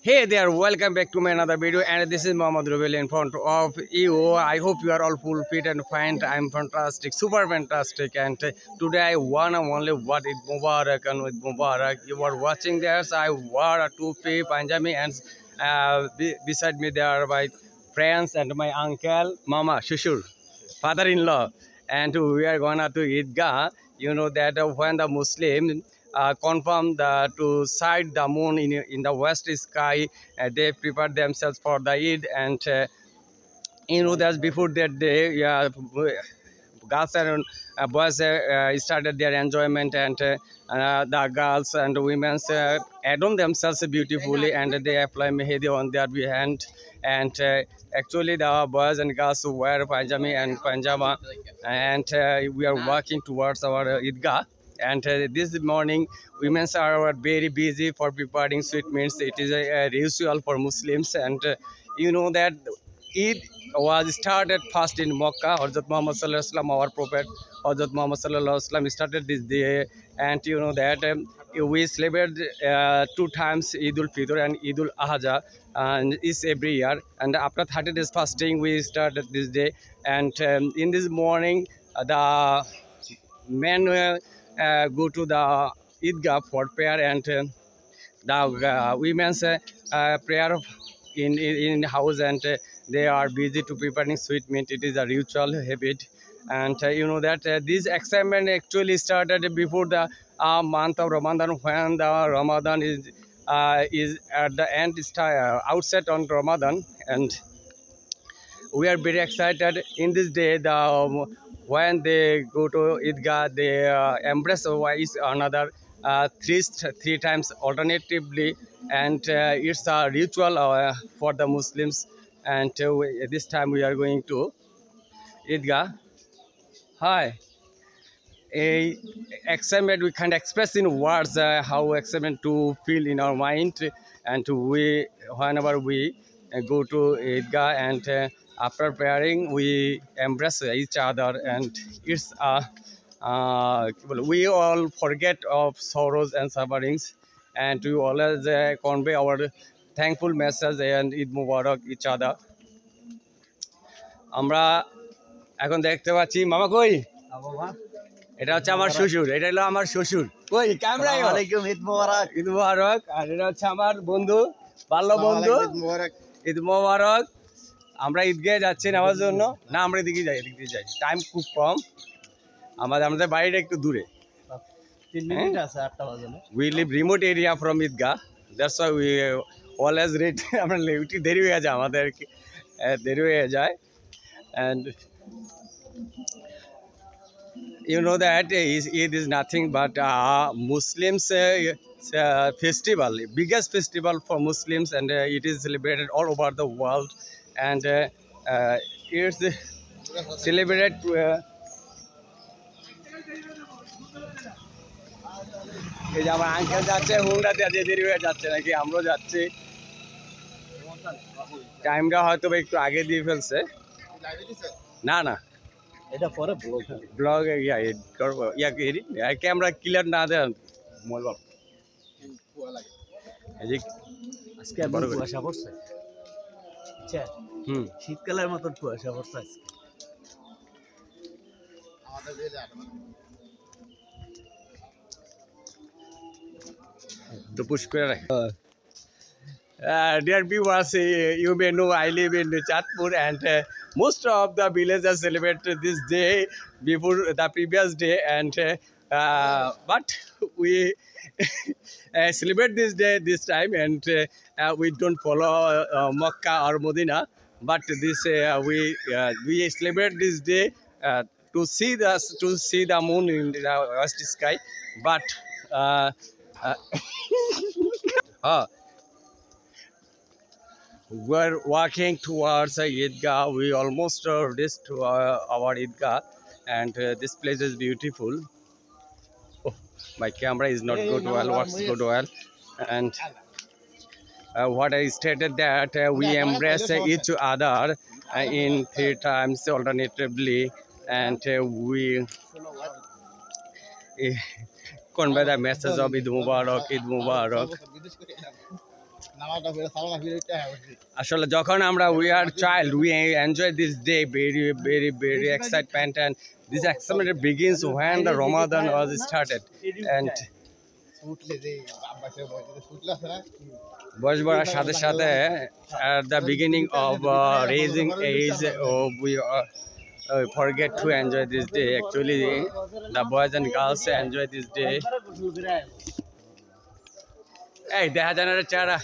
Hey there, welcome back to my another video, and this is Mohammad Rubel in front of you. I hope you are all full fit and fine. I'm fantastic, super fantastic, and today I won only what it Mubarak and with Mubarak. You are watching this. I wore a toupee, Punjabi, and beside me there are my friends and my uncle, Mama, Shushur, father-in-law, and we are gonna to Idgah. You know that when the Muslim confirm to sight the moon in the west sky, they prepare themselves for the Eid, and you know that before that day, yeah, girls and boys started their enjoyment, and the girls and women adorn themselves beautifully, and they apply mehdi on their hand, and actually the boys and girls wear pajami and panjama, and we are walking towards our Idgah. And this morning, women are very busy for preparing sweetmeats. It is a ritual for Muslims, and you know that Eid was started first in Makkah. Hazrat Muhammad Sallallahu Alaihi Wasallam, our prophet, Hazrat Muhammad Sallallahu Alaihi Wasallam started this day, and you know that we celebrate two times Eid ul Fitr and Eid ul Adha, and is every year. And after 30 days fasting, we started this day. And in this morning, the men go to the Idgah for prayer, and the women's prayer in house, and they are busy to preparing sweet meat. It is a ritual habit, and you know that this excitement actually started before the month of Ramadan, when the Ramadan is at the end, outset on Ramadan. And we are very excited in this day. When they go to Idgah, they embrace is another three times alternatively, and it's a ritual for the Muslims. And this time we are going to Idgah. Hi. A excitement we can't express in words how excitement to feel in our mind, and we whenever we go to Idgah, and after praying we embrace each other, and it's we all forget of sorrows and sufferings, and we always convey our thankful message and Eid Mubarak each other. আমরা এখন দেখতে পাচ্ছি মামা কই, এটা হচ্ছে আমার শ্বশুর, এটা হলো আমার শ্বশুর। কই ক্যামেরা, ওয়ালাইকুম ঈদ মোবারক। ঈদ মোবারক। আর এটা হচ্ছে আমার বন্ধু, বাল্য বন্ধু। ঈদ মোবারক। আমরা ঈদগাহে যাচ্ছি নেওয়ার জন্য। না, আমরা এদিকে যাই, এদিক দিয়ে যাই, টাইম খুব কম, আমাদের বাড়িটা একটু দূরে। 3 মিনিট আছে, 8টা বাজে। We live remote area from Eidgah, that's why we always red. আমরা একটু দেরি হয়ে যায়, আমাদের দেরি হয়ে যায়। And you know that Eid is nothing but Muslims festival, biggest festival for Muslims, and it is celebrated all over the world, and it's celebrated এই যে আমার আঙ্কেল যাচ্ছে হুন্ডাতে, দেরি হয়ে যাচ্ছে নাকি, আমরাও যাচ্ছি। টাইমটা হয়তো একটু আগে দিয়ে ফেলছে। না না, এটা পরে ব্লগ ইয়া এডিট করব, এডিট ক্যামেরা ক্লিয়ার না দেন মোবাইল। এই যে আজকে বড় কুয়াশা পড়ছে, আচ্ছা শীতকালের মতো কুয়াশা পড়ছে আজকে তো পুশ করে রাখ। Dear viewers, you may know I live in Chatpur, and most of the villagers celebrate this day before the previous day, and but we celebrate this day this time, and we don't follow Makkah or Medina, but this we celebrate this day to see the moon in the west sky, but we're walking towards Idgah. We almost reached to our Idgah, and this place is beautiful. Oh, my camera is not good well. What's good well? And what I stated that we embrace each other in 3 times alternatively, and we convey the message of Eid Mubarak, Eid Mubarak. আসলে যখন আমরা we are child we enjoy this day very excitement and this excitement begins when the Ramadan was started and বয়স বাড়ার সাথে সাথে at the beginning of raising age we forget to enjoy this day. Actually the boys and girls enjoy this day. এই দেখা যায় না রে চেহারা